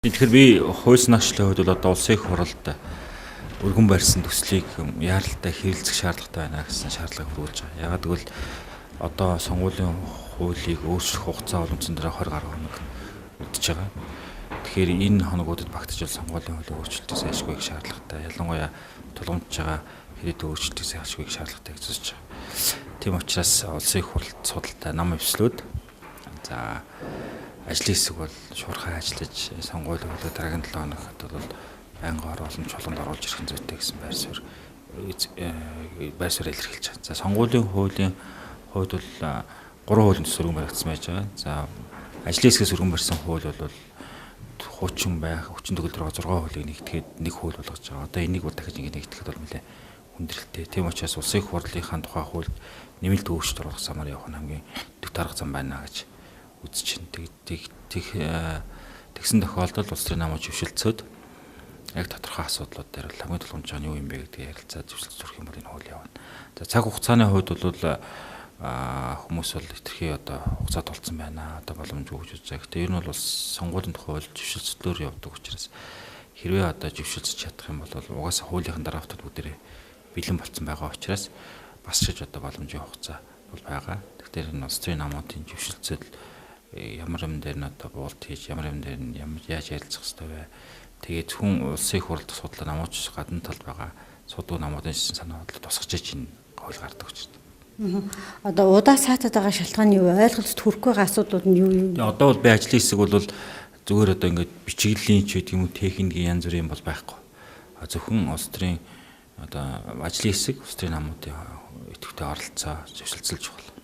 Тэгэхээр би хууль наашлын хувьд бол одоо улсын их хурлд өргөн барьсан төслийг яаралтай хэрэгжих шаардлагатай байна гэсэн шаардлага хүргэж байгаа. Ягаад гэвэл одоо сонгуулийн хуулийг өөрчлөх хугацаа бол үндсэн дээр 20 гаруй хоног үлдэж байгаа. Тэгэхээр энэ хоногудад багтаж сонгуулийн хуулийн өөрчлөлтийг сайшгүй их шаардлагатай. Ялангуяа тулгамдж байгаа хэдийн өөрчлөлтийг сайшгүй их шаардлагатай гэж үзэж байгаа. Тийм учраас улсын их хурлд судалтай нам өвслүүд за ажлын хэсэг бол шуурхай ажиллаж сонгуулийн хуулийг дараагийн 7 хоногт бол байнгын оруулан чуулганд оруулж ирэх зүйтэй гэсэн байр суурь илэрхийлж байгаа. За сонгуулийн хуулийн хувьд бол 3 хуулийн төс өргөн баригдсан байж байгаа. За ажлын хэсгээс өргөн барьсан хууль бол хуучин байх, хүчин төгөлдөр 6 хуулийг нэгтгэхэд нэг хууль болгож байгаа. Одоо энийг дахиж ингэ нэгтгэхэд бол нэлээд хүндрэлтэй. Тийм учраас улсын их хурлынхаа тухай хуульд нэмэлт өөрчлөлт оруулах замаар явах нь хамгийн дэвт арга зам байна гэж үзэж байна. Тэгсэн тохиолдолд улс төрийн намын зөвшөлтсөд яг тодорхой асуудлууд дээр л хамгийн тулгамж байгаа нь юу юм бэ гэдгийг ярилцаад зөвшөлт зүрх юм бол энэ хууль явна. За цаг хугацааны хувьд бол хүмүүс бол хэтэрхий одоо хугацаа тулцсан байна. Одоо боломжгүй гэж үздэг. Гэхдээ ер нь бол сонгуулийн тухай хууль зөвшөлтслөөр явдаг учраас хэрвээ одоо зөвшөлтсөж чадах юм бол угаасаа хуулийнхын драфтууд бүгдээрээ бэлэн болцсон байгаа учраас бас ч одоо боломжийн хугацаа бол байгаа. Тэгэхээр энэ улс төрийн намуудын зөвшөлтсөд ямар юм дээр нь одоо буулт хийж ямар юм дээр нь яаж ярилцах хэрэгтэй вэ? Тэгээд хүн улсын их хурлд судлаа намууч гадна талд байгаа судгүй намуудын санаа бодлоо тусгаж чинь хууль гардаг гэж байна. Одоо удаа саатаад байгаа шалтгаан юу вэ? Ойлголцод хүрэхгүй байгаа асуудлууд нь юу юм? Одоо бол би ажлын хэсэг бол зүгээр одоо ингээд бичиглэлийн ч гэдэг юм уу техникийн янз бүрийн бол байхгүй. Зөвхөн улс төрийн одоо ажлын хэсэг улс төрийн намуудын идэвхтэй оролцоо зөвшөлтсөлж байна.